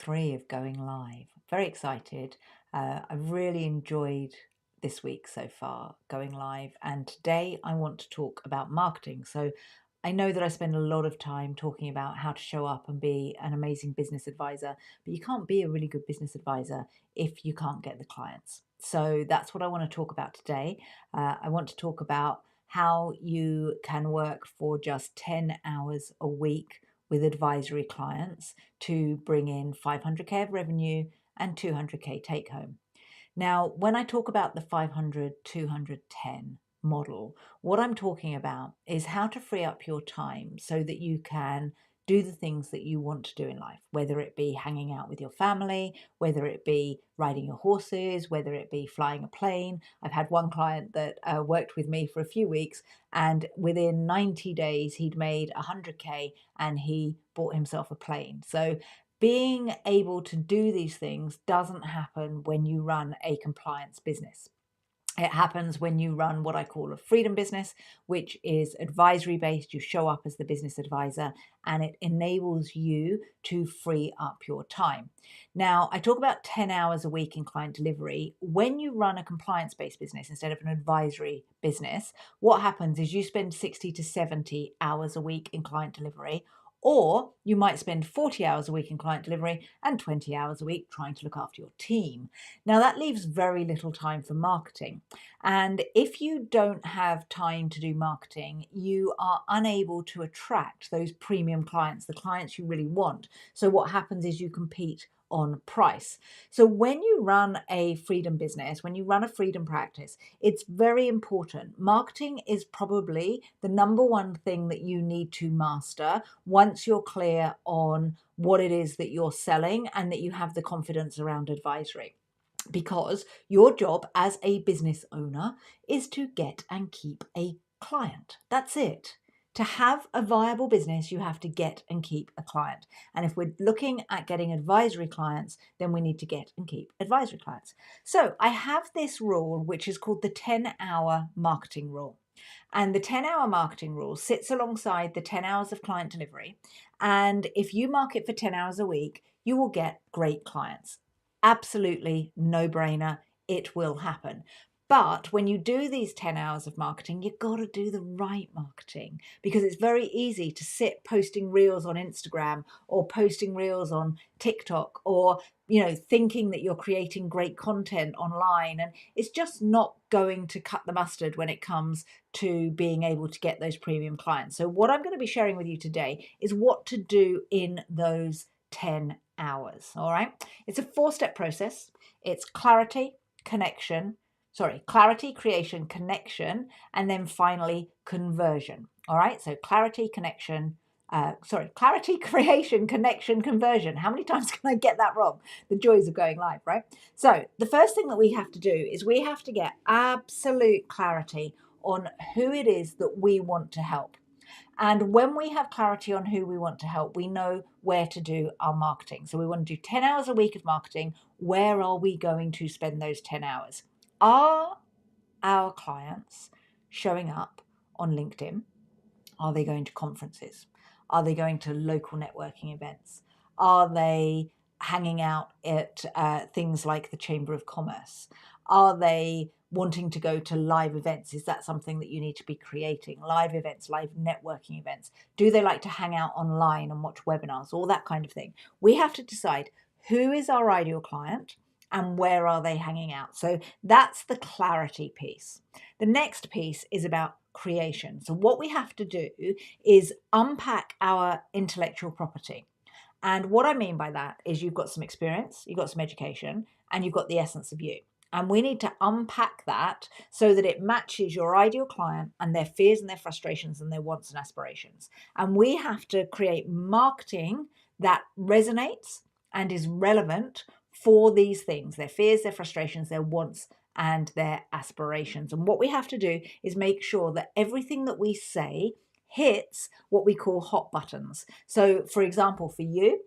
3 of going live. Very excited. I've really enjoyed this week so far going live, and today I want to talk about marketing. So I know that I spend a lot of time talking about how to show up and be an amazing business advisor, but you can't be a really good business advisor if you can't get the clients. So that's what I want to talk about today. I want to talk about how you can work for just 10 hours a week with advisory clients to bring in 500k of revenue and 200k take home. Now, when I talk about the 500, 210 model, what I'm talking about is how to free up your time so that you can do the things that you want to do in life, whether it be hanging out with your family, whether it be riding your horses, whether it be flying a plane. I've had one client that worked with me for a few weeks, and within 90 days, he'd made 100k and he bought himself a plane. So being able to do these things doesn't happen when you run a compliance business. It happens when you run what I call a freedom business, which is advisory based. You show up as the business advisor and it enables you to free up your time. Now, I talk about 10 hours a week in client delivery. When you run a compliance based business instead of an advisory business, what happens is you spend 60 to 70 hours a week in client delivery. Or you might spend 40 hours a week in client delivery and 20 hours a week trying to look after your team. Now, that leaves very little time for marketing. And if you don't have time to do marketing, you are unable to attract those premium clients, the clients you really want. So what happens is you compete on price. So when you run a freedom business, when you run a freedom practice, it's very important. Marketing is probably the number one thing that you need to master once you're clear on what it is that you're selling and that you have the confidence around advisory. Because your job as a business owner is to get and keep a client. That's it. To have a viable business, you have to get and keep a client. And if we're looking at getting advisory clients, then we need to get and keep advisory clients. So I have this rule, which is called the 10-hour marketing rule. And the 10-hour marketing rule sits alongside the 10 hours of client delivery. And if you market for 10 hours a week, you will get great clients. Absolutely no brainer. It will happen. But when you do these 10 hours of marketing, you've got to do the right marketing, because it's very easy to sit posting reels on Instagram or posting reels on TikTok, or thinking that you're creating great content online, and it's just not going to cut the mustard when it comes to being able to get those premium clients. So what I'm going to be sharing with you today is what to do in those 10 hours. All right. It's a 4-step process. It's clarity, creation, connection, and then finally conversion. All right. So clarity, creation, connection, conversion. How many times can I get that wrong? The joys of going live, right? So the first thing that we have to do is we have to get absolute clarity on who it is that we want to help. And when we have clarity on who we want to help, we know where to do our marketing. So we want to do 10 hours a week of marketing. Where are we going to spend those 10 hours? Are our clients showing up on LinkedIn? Are they going to conferences? Are they going to local networking events? Are they hanging out at things like the Chamber of Commerce? Are they wanting to go to live events? Is that something that you need to be creating? Live events, live networking events. Do they like to hang out online and watch webinars? All that kind of thing. We have to decide who is our ideal client and where are they hanging out. So that's the clarity piece. The next piece is about creation. So what we have to do is unpack our intellectual property. And what I mean by that is you've got some experience, you've got some education, and you've got the essence of you. And we need to unpack that so that it matches your ideal client and their fears and their frustrations and their wants and aspirations. And we have to create marketing that resonates and is relevant for these things, their fears, their frustrations, their wants, and their aspirations. And what we have to do is make sure that everything that we say hits what we call hot buttons. So, for example, for you,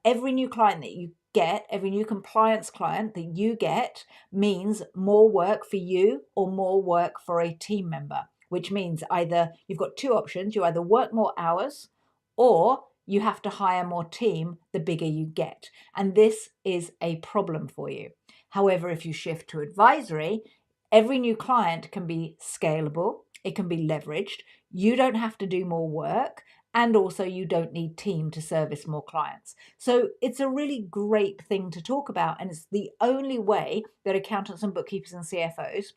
every new client that you get, every new compliance client that you get means more work for you or more work for a team member, which means either you've got two options. You either work more hours or you have to hire more team the bigger you get. And this is a problem for you. However, if you shift to advisory, every new client can be scalable, it can be leveraged. You don't have to do more work. And also, you don't need team to service more clients. So it's a really great thing to talk about. And it's the only way that accountants and bookkeepers and CFOs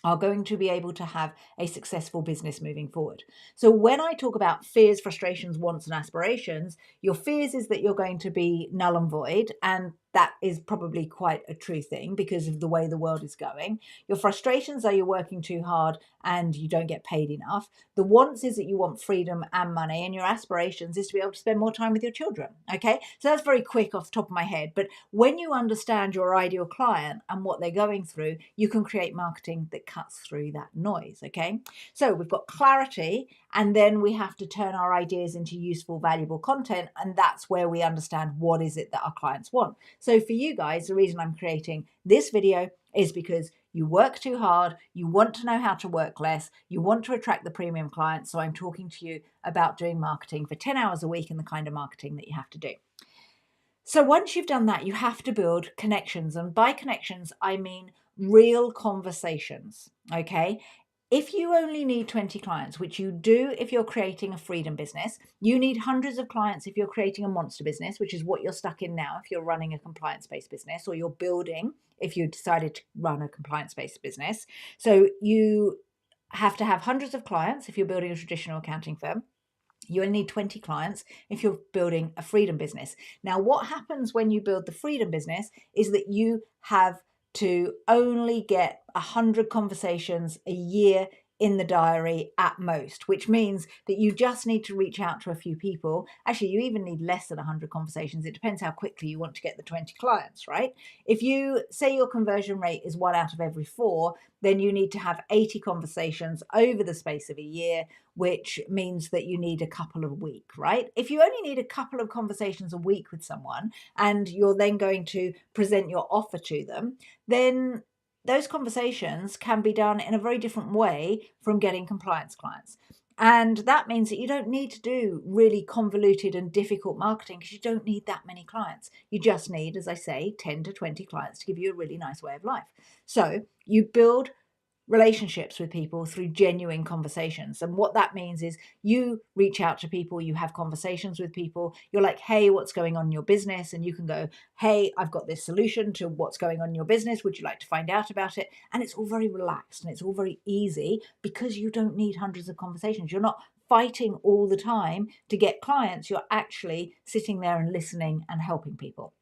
are going to be able to have a successful business moving forward. So when I talk about fears, frustrations, wants, and aspirations, your fears is that you're going to be null and void, and that is probably quite a true thing because of the way the world is going. Your frustrations are you're working too hard and you don't get paid enough. The wants is that you want freedom and money, and your aspirations is to be able to spend more time with your children. Okay, so that's very quick off the top of my head, but when you understand your ideal client and what they're going through, you can create marketing that cuts through that noise. Okay, so we've got clarity, and then we have to turn our ideas into useful, valuable content, and that's where we understand what is it that our clients want. So for you guys, the reason I'm creating this video is because you work too hard, you want to know how to work less, you want to attract the premium clients. So I'm talking to you about doing marketing for 10 hours a week and the kind of marketing that you have to do. So once you've done that, you have to build connections. And by connections, I mean real conversations. Okay. If you only need 20 clients, which you do if you're creating a freedom business, you need hundreds of clients if you're creating a monster business, which is what you're stuck in now if you're running a compliance-based business, or you're building if you decided to run a compliance-based business. So you have to have hundreds of clients if you're building a traditional accounting firm. You only need 20 clients if you're building a freedom business. Now, what happens when you build the freedom business is that you have to only get 100 conversations a year in the diary at most, which means that you just need to reach out to a few people. Actually, you even need less than 100 conversations. It depends how quickly you want to get the 20 clients, right? If you say your conversion rate is 1 out of every 4, then you need to have 80 conversations over the space of a year, which means that you need a couple a week, right? If you only need a couple of conversations a week with someone and you're then going to present your offer to them, then those conversations can be done in a very different way from getting compliance clients. And that means that you don't need to do really convoluted and difficult marketing because you don't need that many clients. You just need, as I say, 10 to 20 clients to give you a really nice way of life. So you build relationships with people through genuine conversations. And what that means is you reach out to people, you have conversations with people, you're like, hey, what's going on in your business? And you can go, hey, I've got this solution to what's going on in your business. Would you like to find out about it? And it's all very relaxed and it's all very easy because you don't need hundreds of conversations. You're not fighting all the time to get clients. You're actually sitting there and listening and helping people.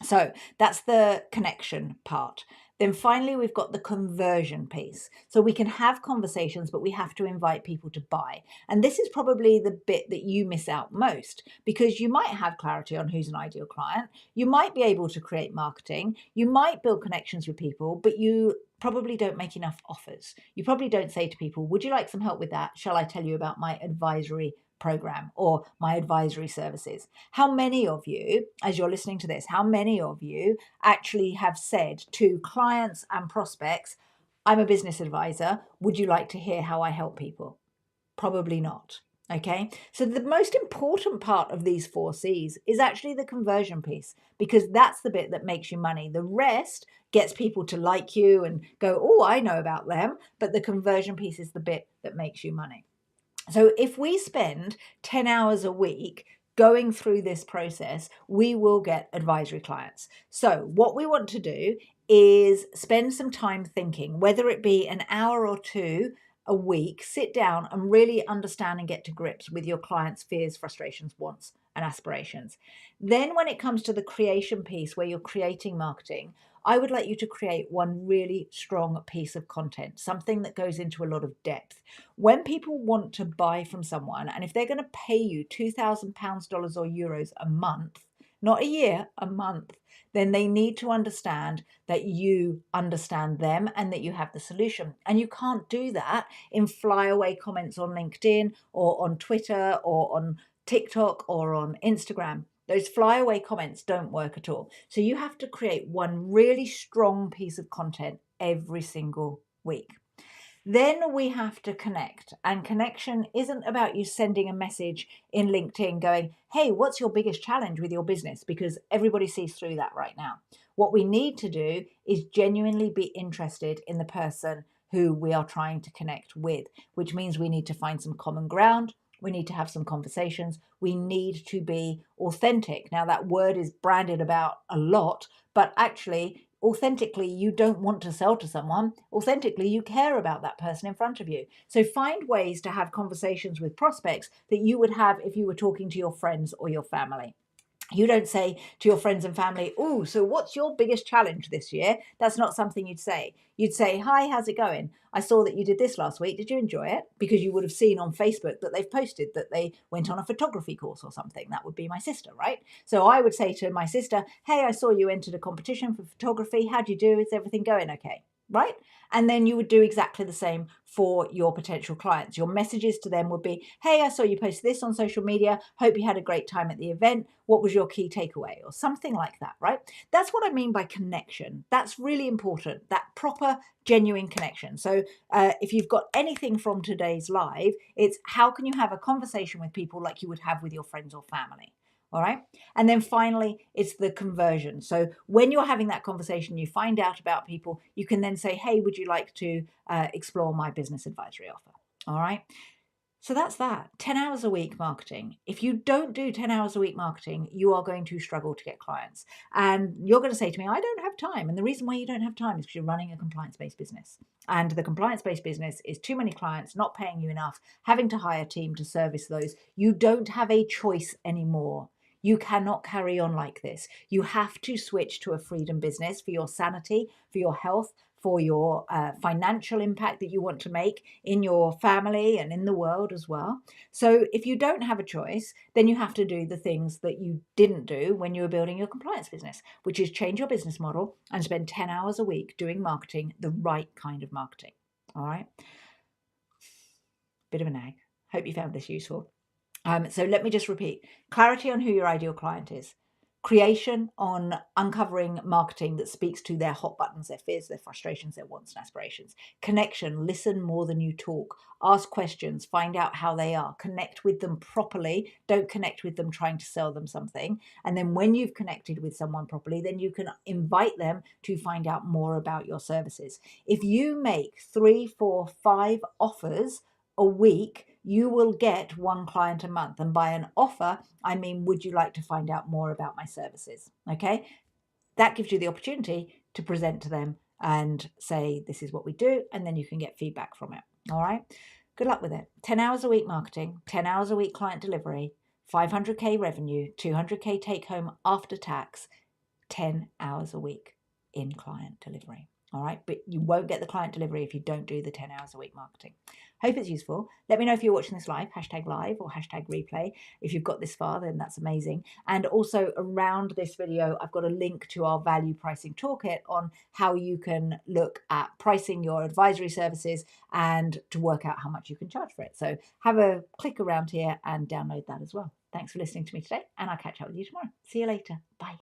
So that's the connection part. Then finally, we've got the conversion piece. So we can have conversations, but we have to invite people to buy. And this is probably the bit that you miss out most because you might have clarity on who's an ideal client. You might be able to create marketing. You might build connections with people, but you probably don't make enough offers. You probably don't say to people, would you like some help with that? Shall I tell you about my advisory program or my advisory services? How many of you, as you're listening to this, how many of you actually have said to clients and prospects, I'm a business advisor, would you like to hear how I help people? Probably not. Okay, so the most important part of these 4 C's is actually the conversion piece because that's the bit that makes you money. The rest gets people to like you and go, oh, I know about them, but the conversion piece is the bit that makes you money. So if we spend 10 hours a week going through this process, we will get advisory clients. So what we want to do is spend some time thinking, whether it be an hour or 2 a week, sit down and really understand and get to grips with your clients' fears, frustrations, wants, and aspirations. Then when it comes to the creation piece where you're creating marketing, I would like you to create one really strong piece of content, something that goes into a lot of depth. When people want to buy from someone, and if they're going to pay you £2,000, dollars, or euros a month, not a year, a month, then they need to understand that you understand them and that you have the solution. And you can't do that in flyaway comments on LinkedIn or on Twitter or on TikTok or on Instagram. Those flyaway comments don't work at all. So you have to create one really strong piece of content every single week. Then we have to connect. And connection isn't about you sending a message in LinkedIn going, hey, what's your biggest challenge with your business? Because everybody sees through that right now. What we need to do is genuinely be interested in the person who we are trying to connect with, which means we need to find some common ground. We need to have some conversations. We need to be authentic. Now, that word is branded about a lot, but actually, authentically, you don't want to sell to someone. Authentically, you care about that person in front of you. So find ways to have conversations with prospects that you would have if you were talking to your friends or your family. You don't say to your friends and family, oh, so what's your biggest challenge this year? That's not something you'd say. You'd say, hi, how's it going? I saw that you did this last week. Did you enjoy it? Because you would have seen on Facebook that they've posted that they went on a photography course or something. That would be my sister, right? So I would say to my sister, hey, I saw you entered a competition for photography. How'd you do? Is everything going okay? Right? And then you would do exactly the same for your potential clients. Your messages to them would be, hey, I saw you post this on social media. Hope you had a great time at the event. What was your key takeaway? Or something like that, right? That's what I mean by connection. That's really important, that proper, genuine connection. So if you've got anything from today's live, it's how can you have a conversation with people like you would have with your friends or family? All right. And then finally, it's the conversion. So when you're having that conversation, you find out about people, you can then say, hey, would you like to explore my business advisory offer? All right. So that's that. 10 hours a week marketing. If you don't do 10 hours a week marketing, you are going to struggle to get clients. And you're going to say to me, I don't have time. And the reason why you don't have time is because you're running a compliance-based business. And the compliance-based business is too many clients, not paying you enough, having to hire a team to service those. You don't have a choice anymore. You cannot carry on like this. You have to switch to a freedom business for your sanity, for your health, for your financial impact that you want to make in your family and in the world as well. So if you don't have a choice, then you have to do the things that you didn't do when you were building your compliance business, which is change your business model and spend 10 hours a week doing marketing, the right kind of marketing. All right. Bit of a nag. Hope you found this useful. So let me just repeat: clarity on who your ideal client is, creation on uncovering marketing that speaks to their hot buttons, their fears, their frustrations, their wants and aspirations, connection, listen more than you talk, ask questions, find out how they are, connect with them properly, don't connect with them trying to sell them something. And then when you've connected with someone properly, then you can invite them to find out more about your services. If you make 3, 4, 5 offers a week, you will get 1 client a month. And by an offer, I mean, would you like to find out more about my services? Okay. That gives you the opportunity to present to them and say, this is what we do. And then you can get feedback from it. All right. Good luck with it. 10 hours a week marketing, 10 hours a week client delivery, 500K revenue, 200K take home after tax, 10 hours a week in client delivery. All right. But you won't get the client delivery if you don't do the 10 hours a week marketing. Hope it's useful. Let me know if you're watching this live, #live or #replay. If you've got this far, then that's amazing. And also around this video, I've got a link to our value pricing toolkit on how you can look at pricing your advisory services and to work out how much you can charge for it. So have a click around here and download that as well. Thanks for listening to me today, and I'll catch up with you tomorrow. See you later. Bye.